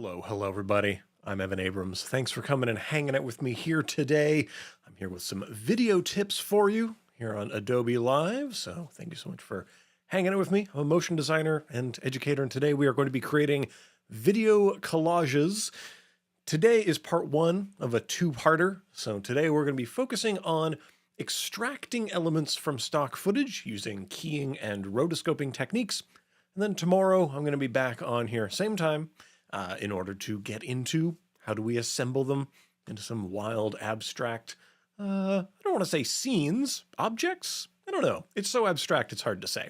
Hello, everybody. I'm Evan Abrams. Thanks for coming and hanging out with me here today. I'm here with some video tips for you here on Adobe Live. So thank you so much for hanging out with me. I'm a motion designer and educator, and today we are going to be creating video collages. Today is part one of a two-parter. So today we're going to be focusing on extracting elements from stock footage using keying and rotoscoping techniques. And then tomorrow I'm going to be back on here, same time, in order to get into how do we assemble them into some wild, abstract, I don't want to say scenes, objects? I don't know. It's so abstract, it's hard to say.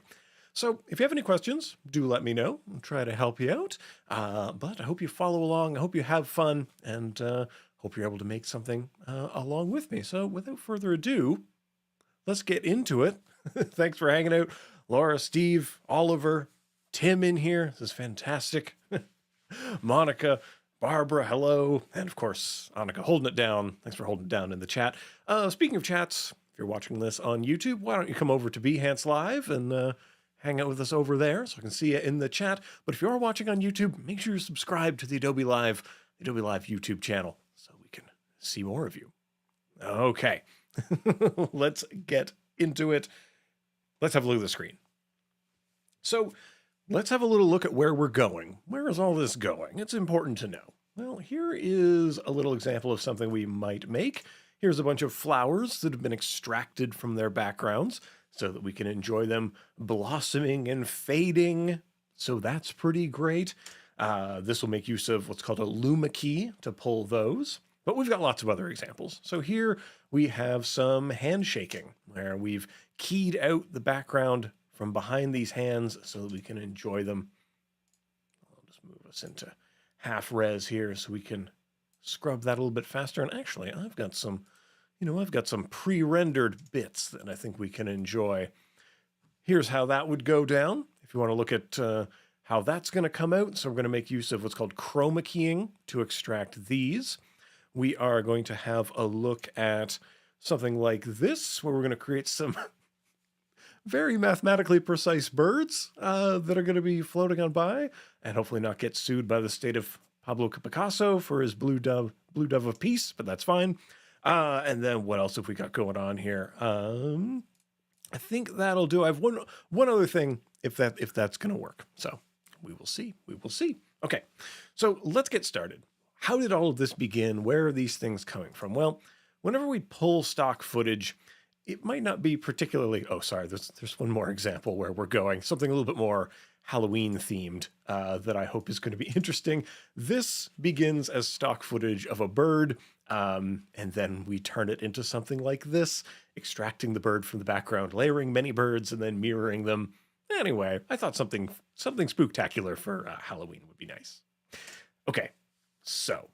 So if you have any questions, do let me know. I'll try to help you out. But I hope you follow along. I hope you have fun, and hope you're able to make something along with me. So without further ado, let's get into it. Thanks for hanging out. Laura, Steve, Oliver, Tim in here. This is fantastic. Monica, Barbara, hello. And of course, Annika holding it down. Thanks for holding it down in the chat. Speaking of chats, if you're watching this on YouTube, why don't you come over to Behance Live and hang out with us over there so I can see you in the chat. But if you are watching on YouTube, make sure you subscribe to the Adobe Live YouTube channel so we can see more of you. Okay, let's get into it. Let's have a look at the screen. So let's have a little look at where we're going. Where is all this going? It's important to know. Well, here is a little example of something we might make. Here's a bunch of flowers that have been extracted from their backgrounds so that we can enjoy them blossoming and fading. So that's pretty great. This will make use of what's called a luma key to pull those. But we've got lots of other examples. So here we have some handshaking where we've keyed out the background from behind these hands so that we can enjoy them. I'll just move us into half res here so we can scrub that a little bit faster. And actually, I've got some pre-rendered bits that I think we can enjoy. Here's how that would go down if you want to look at how that's going to come out. So we're going to make use of what's called chroma keying to extract these. We are going to have a look at something like this, where we're going to create some very mathematically precise birds that are going to be floating on by and hopefully not get sued by the state of Pablo Picasso for his blue dove of peace, but that's fine. And then what else have we got going on here? I think that'll do. I have one other thing if that's going to work. So we will see. Okay, so let's get started. How did all of this begin? Where are these things coming from? Well, whenever we pull stock footage, it might not be particularly, there's one more example where we're going, something a little bit more Halloween themed that I hope is going to be interesting. This begins as stock footage of a bird, and then we turn it into something like this, extracting the bird from the background, layering many birds, and then mirroring them. Anyway, I thought something spooktacular for Halloween would be nice. Okay, so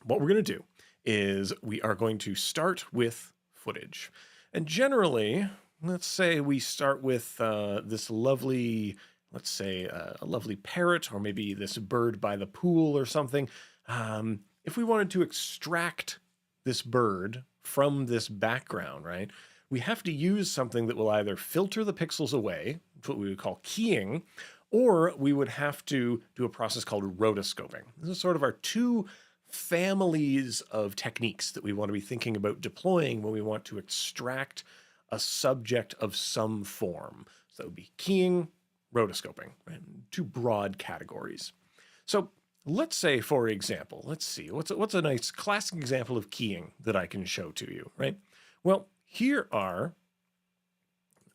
what we're going to do is we are going to start with footage. And generally, let's say we start with this lovely, a lovely parrot, or maybe this bird by the pool or something. If we wanted to extract this bird from this background, right, we have to use something that will either filter the pixels away, what we would call keying, or we would have to do a process called rotoscoping. This is sort of our two families of techniques that we want to be thinking about deploying when we want to extract a subject of some form. So that would be keying, rotoscoping, right? Two broad categories. So let's say, for example, let's see, what's a nice classic example of keying that I can show to you, right? Well, here are,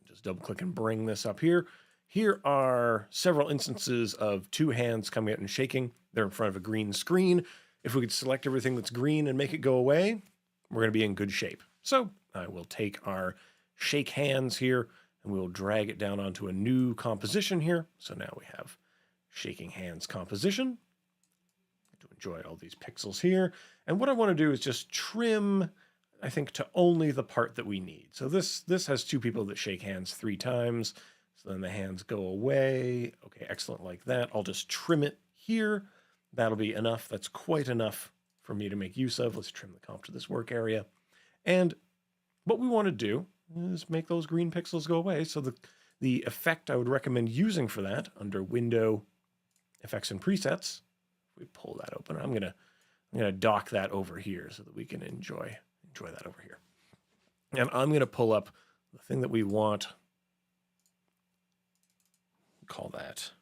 just double click and bring this up here. Here are several instances of two hands coming out and shaking. They're in front of a green screen. If we could select everything that's green and make it go away, we're going to be in good shape. So I will take our shake hands here and we'll drag it down onto a new composition here. So now we have shaking hands composition. To enjoy all these pixels here. And what I want to do is just trim, I think, to only the part that we need. So this has two people that shake hands 3 times. So then the hands go away. Okay, excellent, like that. I'll just trim it here. That'll be enough. That's quite enough for me to make use of. Let's trim the comp to this work area. And what we want to do is make those green pixels go away. So the effect I would recommend using for that under Window, Effects and Presets, we pull that open, I'm gonna dock that over here so that we can enjoy that over here. And I'm gonna pull up the thing that we want. Call that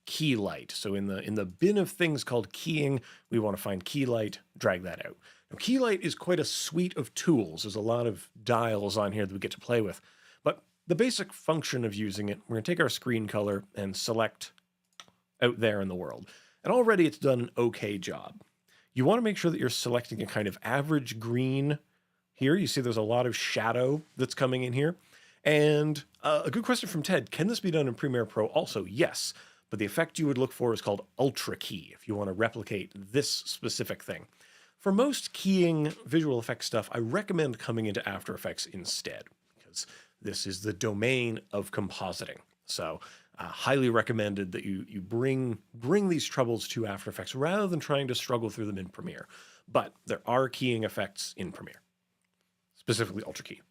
key light. So in the bin of things called keying, we want to find key light, drag that out. Now, key light is quite a suite of tools. There's a lot of dials on here that we get to play with. But the basic function of using it, we're going to take our screen color and select out there in the world. And already it's done an okay job. You want to make sure that you're selecting a kind of average green here. You see there's a lot of shadow that's coming in here. And a good question from Ted, can this be done in Premiere Pro also? Yes, but the effect you would look for is called Ultra Key if you want to replicate this specific thing. For most keying visual effects stuff, I recommend coming into After Effects instead, because this is the domain of compositing. So highly recommended that you bring these troubles to After Effects rather than trying to struggle through them in Premiere. But there are keying effects in Premiere, specifically Ultra Key.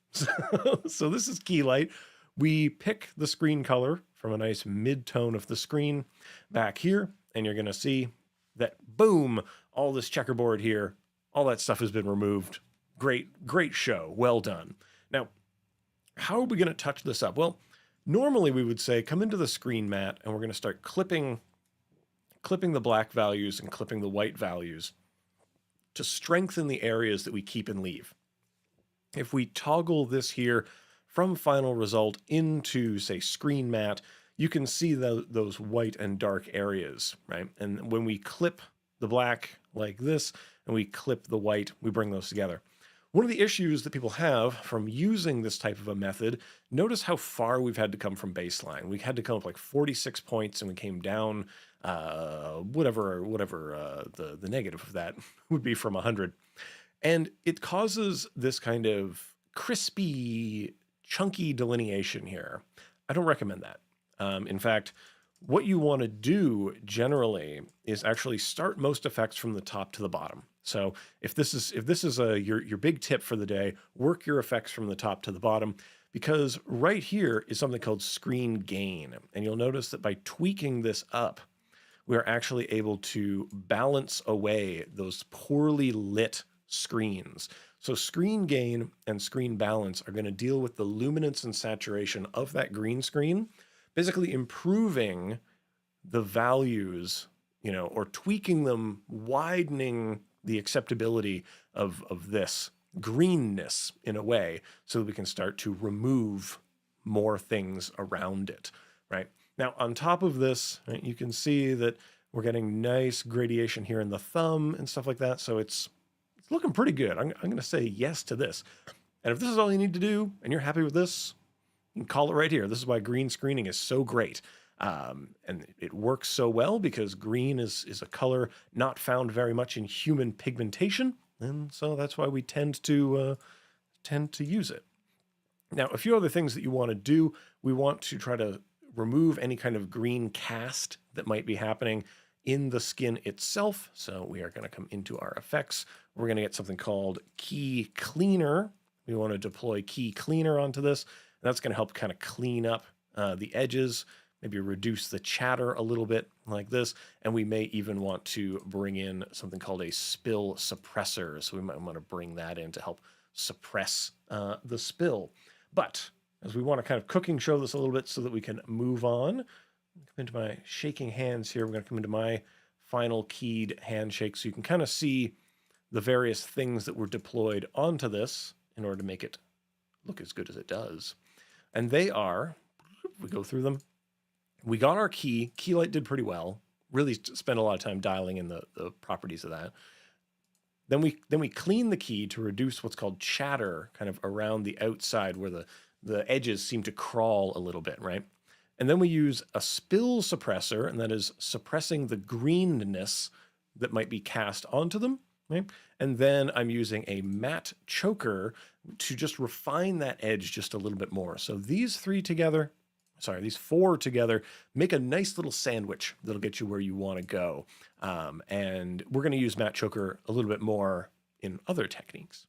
So this is key light. We pick the screen color from a nice mid-tone of the screen back here, and you're going to see that, boom, all this checkerboard here, all that stuff has been removed. Great show. Well done. Now, how are we going to touch this up? Well, normally we would say come into the screen mat, and we're going to start clipping the black values and clipping the white values to strengthen the areas that we keep and leave. If we toggle this here from final result into, say, screen mat, you can see those white and dark areas, right? And when we clip the black like this and we clip the white, we bring those together. One of the issues that people have from using this type of a method, notice how far we've had to come from baseline. We had to come up like 46 points and we came down whatever the negative of that would be from 100. And it causes this kind of crispy, chunky delineation here. I don't recommend that. In fact, what you want to do generally is actually start most effects from the top to the bottom. So if this is your big tip for the day, work your effects from the top to the bottom, because right here is something called screen gain. And you'll notice that by tweaking this up, we're actually able to balance away those poorly lit screens. So screen gain and screen balance are going to deal with the luminance and saturation of that green screen, basically improving the values, or tweaking them, widening the acceptability of this greenness in a way so that we can start to remove more things around it, right? Now, on top of this, right, you can see that we're getting nice gradation here in the thumb and stuff like that. So it's looking pretty good. I'm going to say yes to this. And if this is all you need to do and you're happy with this, you can call it right here. This is why green screening is so great. And it works so well because green is a color not found very much in human pigmentation. And so that's why we tend to use it. Now, a few other things that you want to do, we want to try to remove any kind of green cast that might be happening in the skin itself. So we are going to come into our effects. We're going to get something called Key Cleaner. We want to deploy Key Cleaner onto this. And that's going to help kind of clean up the edges, maybe reduce the chatter a little bit like this. And we may even want to bring in something called a spill suppressor. So we might want to bring that in to help suppress the spill. But as we want to kind of cooking show this a little bit so that we can move on, come into my shaking hands here. We're going to come into my final keyed handshake so you can kind of see the various things that were deployed onto this in order to make it look as good as it does. And they are, we go through them. We got our key. Keylight did pretty well. Really spent a lot of time dialing in the properties of that. Then we clean the key to reduce what's called chatter kind of around the outside where the edges seem to crawl a little bit, right? And then we use a spill suppressor, and that is suppressing the greenness that might be cast onto them, right? And then I'm using a matte choker to just refine that edge just a little bit more. So these four together make a nice little sandwich that'll get you where you want to go. And we're going to use matte choker a little bit more in other techniques.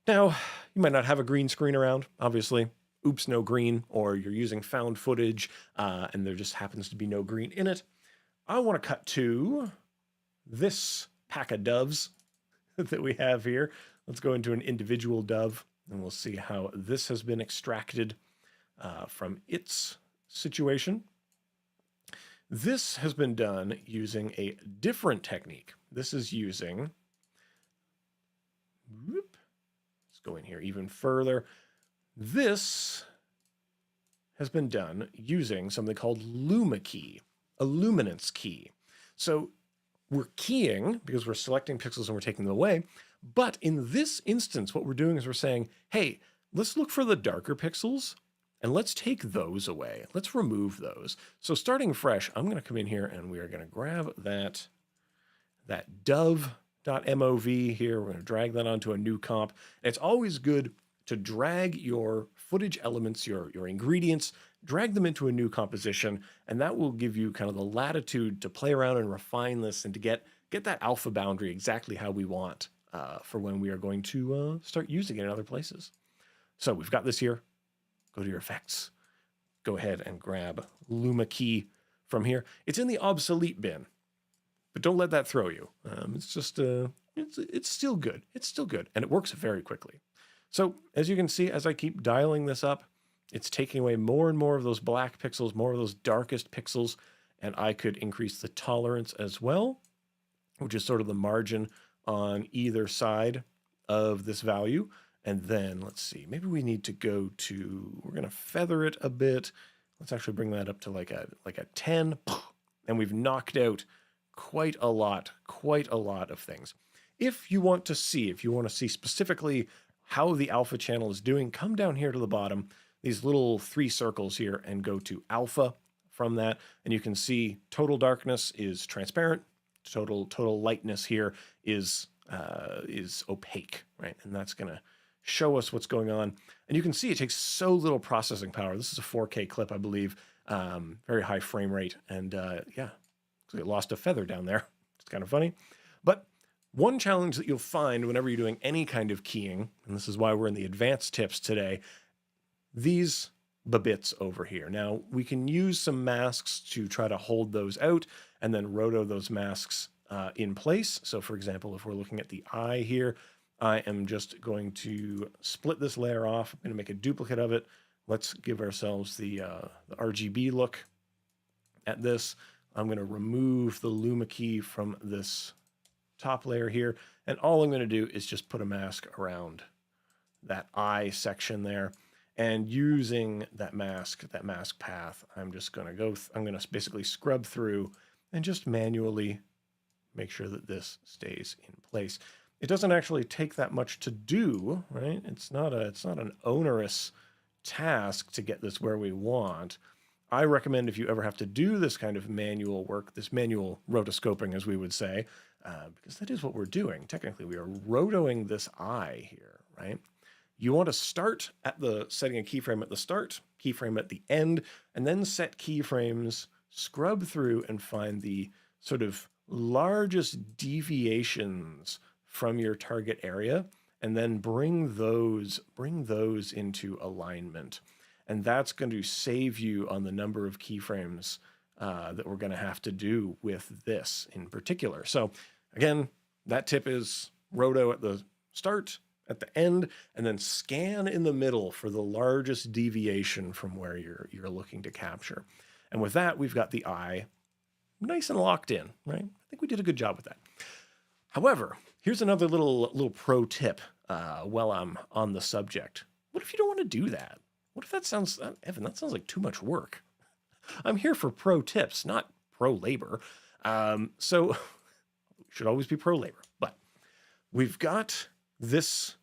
Now, you might not have a green screen around, obviously. Oops, no green, or you're using found footage and there just happens to be no green in it. I want to cut to this pack of doves that we have here. Let's go into an individual dove and we'll see how this has been extracted from its situation. This has been done using a different technique. This is using, let's go in here even further. This has been done using something called luma key, a luminance key. So we're keying because we're selecting pixels and we're taking them away. But in this instance, what we're doing is we're saying, hey, let's look for the darker pixels and let's take those away. Let's remove those. So starting fresh, I'm going to come in here and we are going to grab that dove.mov here. We're going to drag that onto a new comp. And it's always good to drag your footage elements, your ingredients, drag them into a new composition, and that will give you kind of the latitude to play around and refine this and to get that alpha boundary exactly how we want for when we are going to start using it in other places. So we've got this here. Go to your effects. Go ahead and grab Luma key from here. It's in the obsolete bin, but don't let that throw you. It's just, it's still good. It's still good, and it works very quickly. So as you can see, as I keep dialing this up, it's taking away more and more of those black pixels, more of those darkest pixels, and I could increase the tolerance as well, which is sort of the margin on either side of this value. And then let's see, maybe we need to go to, we're going to feather it a bit. Let's actually bring that up to like a 10, and we've knocked out quite a lot of things. If you want to see specifically how the alpha channel is doing, come down here to the bottom, these little 3 circles here, and go to alpha from that. And you can see total darkness is transparent. Total lightness here is opaque, right? And that's going to show us what's going on. And you can see it takes so little processing power. This is a 4K clip, I believe, very high frame rate. And yeah, it lost a feather down there. It's kind of funny. But one challenge that you'll find whenever you're doing any kind of keying, and this is why we're in the advanced tips today, these bits over here. Now, we can use some masks to try to hold those out and then roto those masks in place. So for example, if we're looking at the eye here, I am just going to split this layer off. I'm going to make a duplicate of it. Let's give ourselves the RGB look at this. I'm going to remove the Luma key from this top layer here. And all I'm going to do is just put a mask around that eye section there. And using that mask path, I'm just going to I'm going to basically scrub through and just manually make sure that this stays in place. It doesn't actually take that much to do, right? It's not an onerous task to get this where we want. I recommend if you ever have to do this kind of manual work, this manual rotoscoping, as we would say, because that is what we're doing. Technically, we are rotoing this eye here, right? You want to start at setting a keyframe at the start, keyframe at the end, and then set keyframes, scrub through and find the sort of largest deviations from your target area, and then bring those into alignment. And that's going to save you on the number of keyframes that we're going to have to do with this in particular. So again, that tip is roto at the start, at the end, and then scan in the middle for the largest deviation from where you're looking to capture. And with that, we've got the eye nice and locked in, right? I think we did a good job with that. However, here's another little pro tip while I'm on the subject. What if you don't want to do that? What if that sounds, Evan, that sounds like too much work. I'm here for pro tips, not pro labor. So we should always be pro labor. But we've got this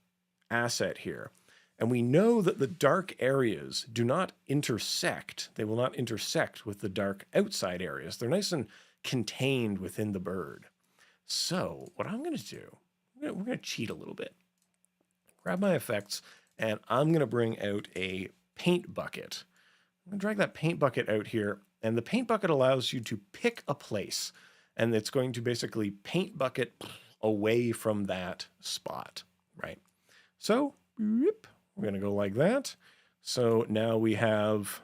asset here, and we know that the dark areas do not intersect. They will not intersect with the dark outside areas. They're nice and contained within the bird. So what I'm going to do, we're going to cheat a little bit. Grab my effects, and I'm going to bring out a paint bucket. I'm going to drag that paint bucket out here, and the paint bucket allows you to pick a place, and it's going to basically paint bucket away from that spot, right? So we're going to go like that. So now we have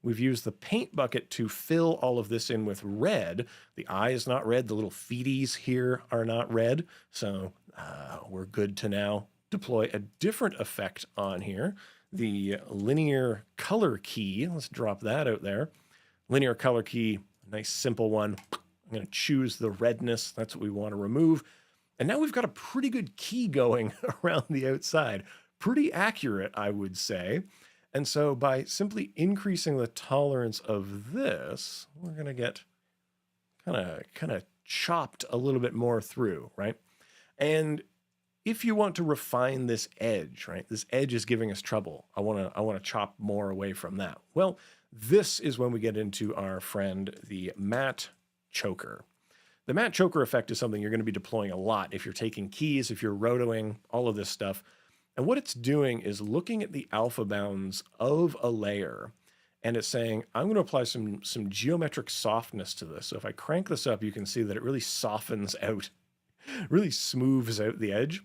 We've used the paint bucket to fill all of this in with red. The eye is not red. The little feeties here are not red. So we're good to now deploy a different effect on here. The linear color key, let's drop that out there. Linear color key, nice simple one. I'm going to choose the redness. That's what we want to remove. And now we've got a pretty good key going around the outside. Pretty accurate, I would say. And so by simply increasing the tolerance of this, we're going to get kind of chopped a little bit more through, right? And if you want to refine this edge, right? This edge is giving us trouble. I want to chop more away from that. Well, this is when we get into our friend, the matte choker. The matte choker effect is something you're going to be deploying a lot if you're taking keys, if you're rotoing, all of this stuff. And what it's doing is looking at the alpha bounds of a layer, and it's saying, I'm going to apply some geometric softness to this. So if I crank this up, you can see that it really softens out, really smooths out the edge,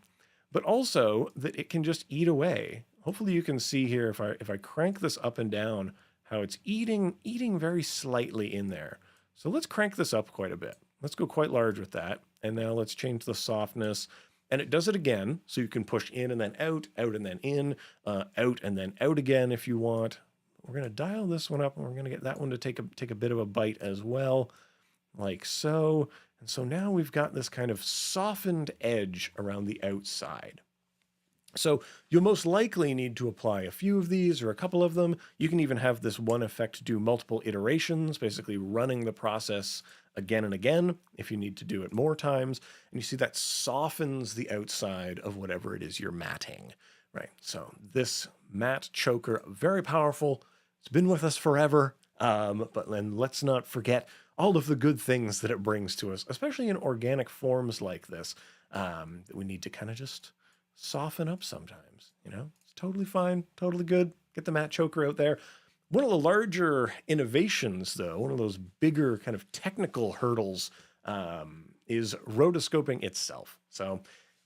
but also that it can just eat away. Hopefully you can see here, if I crank this up and down, how it's eating very slightly in there. So let's crank this up quite a bit. Let's go quite large with that. And now let's change the softness. And it does it again. So you can push in and then out and then in, out and then out again if you want. We're going to dial this one up, and we're going to get that one to take a bit of a bite as well, like so. And so now we've got this kind of softened edge around the outside. So you'll most likely need to apply a few of these or a couple of them. You can even have this one effect do multiple iterations, basically running the process again and again if you need to do it more times. And you see that softens the outside of whatever it is you're matting, right? So this matte choker, very powerful. It's been with us forever, but then let's not forget all of the good things that it brings to us, especially in organic forms like this, that we need to kind of just soften up sometimes. It's totally fine, totally good. Get the matte choker out there. One of the larger innovations, though, one of those bigger kind of technical hurdles, is rotoscoping itself. So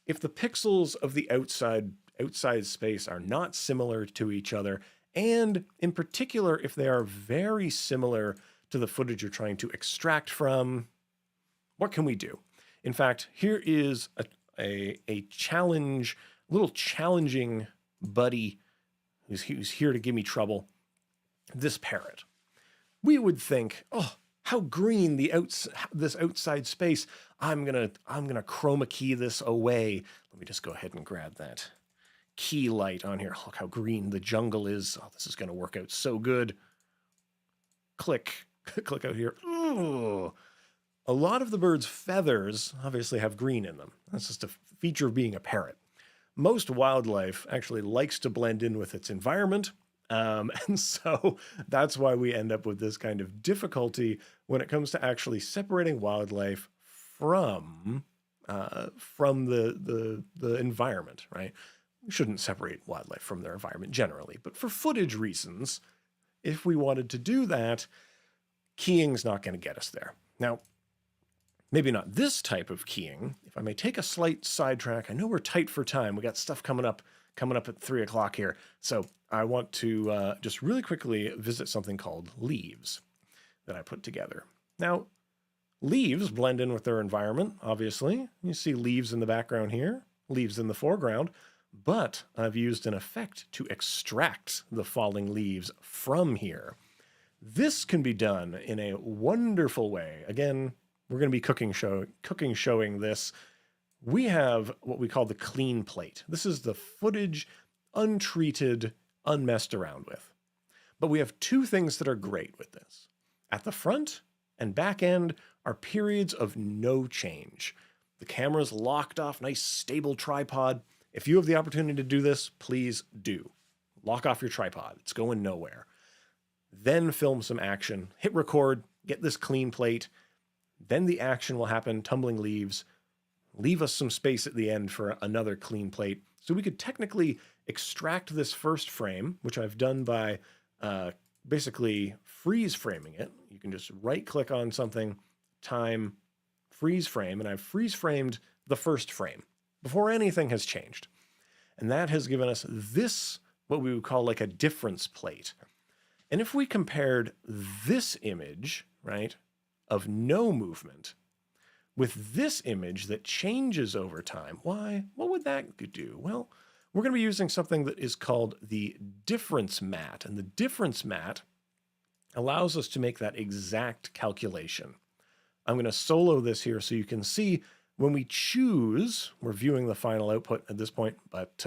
if the pixels of the outside space are not similar to each other, and in particular, if they are very similar to the footage you're trying to extract from, what can we do? In fact, here is a challenge, a little challenging buddy who's here to give me trouble. This parrot. We would think, oh, how green this outside space. I'm gonna chroma key this away. Let me just go ahead and grab that key light on here. Look how green the jungle is. Oh, this is gonna work out so good. Click out here. Ooh. A lot of the bird's feathers obviously have green in them. That's just a feature of being a parrot. Most wildlife actually likes to blend in with its environment. And so that's why we end up with this kind of difficulty when it comes to actually separating wildlife from the environment, right? We shouldn't separate wildlife from their environment generally, but for footage reasons, if we wanted to do that, keying's not going to get us there. Now, maybe not this type of keying. If I may take a slight sidetrack, I know we're tight for time. We got stuff coming up at 3 o'clock here. So I want to just really quickly visit something called leaves that I put together. Now, leaves blend in with their environment, obviously. You see leaves in the background here, leaves in the foreground, but I've used an effect to extract the falling leaves from here. This can be done in a wonderful way. Again, we're going to be cooking showing this. We have what we call the clean plate. This is the footage untreated, unmessed around with. But we have two things that are great with this. At the front and back end are periods of no change. The camera's locked off, nice stable tripod. If you have the opportunity to do this, please do. Lock off your tripod. It's going nowhere. Then film some action. Hit record, get this clean plate. Then the action will happen, tumbling leaves. Leave us some space at the end for another clean plate. So we could technically extract this first frame, which I've done by basically freeze framing it. You can just right click on something, time, freeze frame, and I've freeze framed the first frame before anything has changed. And that has given us this, what we would call like a difference plate. And if we compared this image, right, of no movement with this image that changes over time, why, what would that do? Well, we're going to be using something that is called the difference mat. And the difference mat allows us to make that exact calculation. I'm going to solo this here so you can see when we choose, we're viewing the final output at this point, but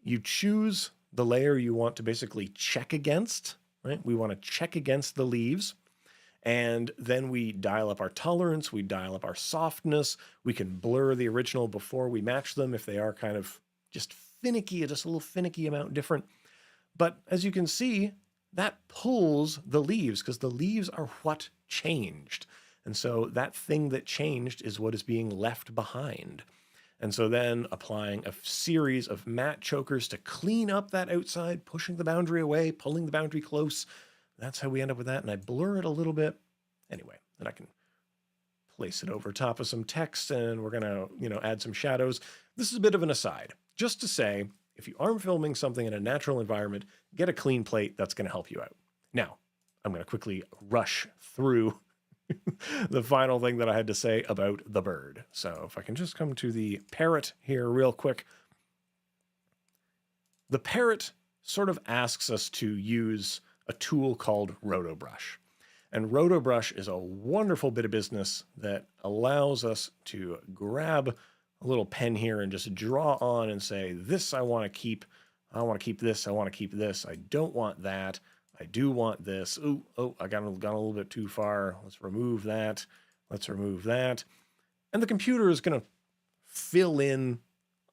you choose the layer you want to basically check against, right? We want to check against the leaves. And then we dial up our tolerance, we dial up our softness, we can blur the original before we match them if they are kind of just finicky, just a little finicky amount different. But as you can see, that pulls the leaves because the leaves are what changed. And so that thing that changed is what is being left behind. And so then applying a series of matte chokers to clean up that outside, pushing the boundary away, pulling the boundary close. That's how we end up with that. And I blur it a little bit. Anyway, then I can place it over top of some text and we're going to, add some shadows. This is a bit of an aside, just to say, if you are filming something in a natural environment, get a clean plate. That's going to help you out. Now, I'm going to quickly rush through the final thing that I had to say about the bird. So if I can just come to the parrot here real quick. The parrot sort of asks us to use a tool called RotoBrush. And RotoBrush is a wonderful bit of business that allows us to grab a little pen here and just draw on and say, this I want to keep. I want to keep this. I want to keep this. I don't want that. I do want this. Oh, I got a little bit too far. Let's remove that. Let's remove that. And the computer is going to fill in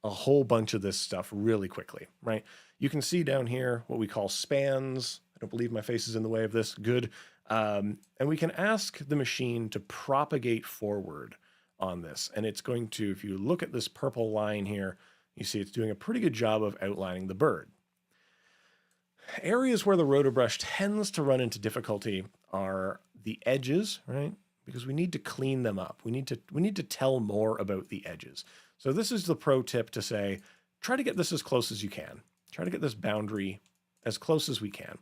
a whole bunch of this stuff really quickly, right? You can see down here what we call spans. I don't believe my face is in the way of this. Good. And we can ask the machine to propagate forward on this. And it's going to, if you look at this purple line here, you see it's doing a pretty good job of outlining the bird. Areas where the RotoBrush tends to run into difficulty are the edges, right? Because we need to clean them up. We need to tell more about the edges. So this is the pro tip to say, try to get this as close as you can. Try to get this boundary as close as we can.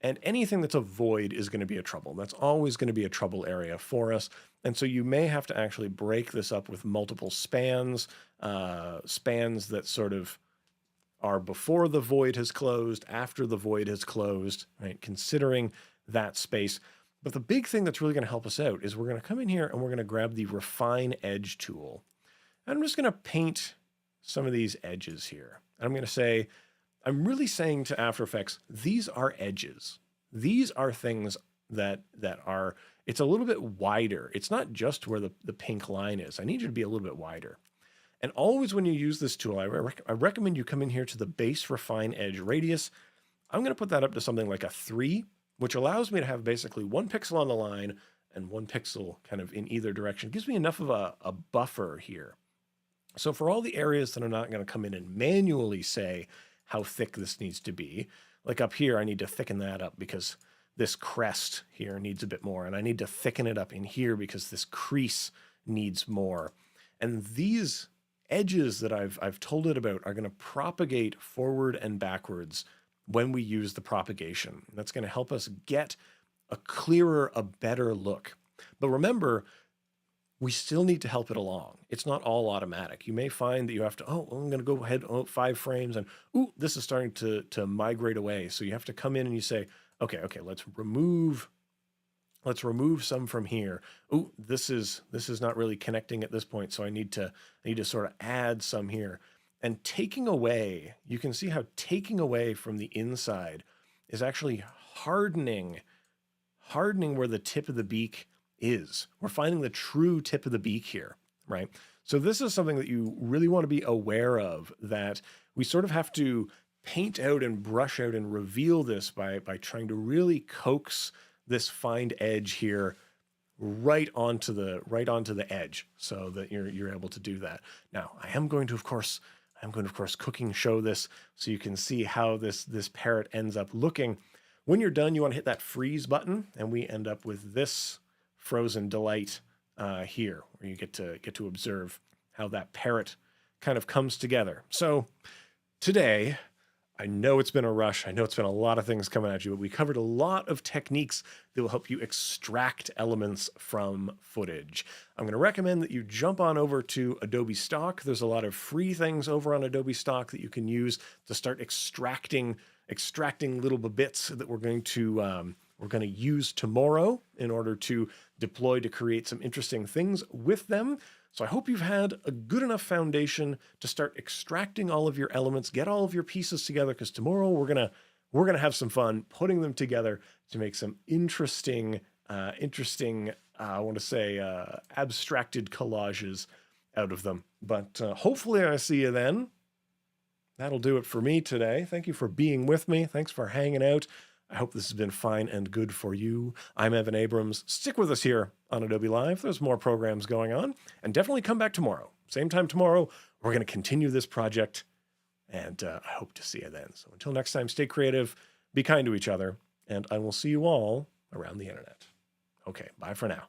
And anything that's a void is going to be a trouble. That's always going to be a trouble area for us. And so you may have to actually break this up with multiple spans, spans that sort of are before the void has closed, after the void has closed, right? Considering that space. But the big thing that's really going to help us out is we're going to come in here and we're going to grab the Refine Edge tool. And I'm just going to paint some of these edges here. I'm going to say, I'm really saying to After Effects, these are edges. These are things that are, it's a little bit wider. It's not just where the pink line is. I need you to be a little bit wider. And always when you use this tool, I recommend you come in here to the base refine edge radius. I'm going to put that up to something like a 3, which allows me to have basically 1 pixel on the line and 1 pixel kind of in either direction. It gives me enough of a buffer here. So for all the areas that I'm not going to come in and manually say how thick this needs to be, like up here, I need to thicken that up because this crest here needs a bit more. And I need to thicken it up in here because this crease needs more. And these edges that I've told it about are going to propagate forward and backwards when we use the propagation. That's going to help us get a clearer, a better look. But remember, we still need to help it along. It's not all automatic. You may find that you have to, I'm going to go ahead 5 frames and, this is starting to migrate away. So you have to come in and you say, okay, let's remove some from here. This is not really connecting at this point. So I need to sort of add some here. And taking away, you can see how taking away from the inside is actually hardening where the tip of the beak is. We're finding the true tip of the beak here, right? So this is something that you really want to be aware of, that we sort of have to paint out and brush out and reveal this by trying to really coax this find edge here right onto the edge so that you're able to do that. Now, I'm going to of course cooking show this so you can see how this parrot ends up looking. When you're done, you want to hit that freeze button and we end up with this frozen delight here, where you get to observe how that parrot kind of comes together. So today I know it's been a rush. I know it's been a lot of things coming at you, but we covered a lot of techniques that will help you extract elements from footage. I'm going to recommend that you jump on over to Adobe Stock. There's a lot of free things over on Adobe Stock that you can use to start extracting little bits that we're going to use tomorrow in order to deploy to create some interesting things with them. So I hope you've had a good enough foundation to start extracting all of your elements, get all of your pieces together, because tomorrow we're gonna have some fun putting them together to make some interesting, I want to say abstracted collages out of them. But hopefully I see you then. That'll do it for me today. Thank you for being with me. Thanks for hanging out. I hope this has been fine and good for you. I'm Evan Abrams. Stick with us here on Adobe Live. There's more programs going on. And definitely come back tomorrow. Same time tomorrow. We're going to continue this project. And I hope to see you then. So until next time, stay creative, be kind to each other, and I will see you all around the internet. Okay, bye for now.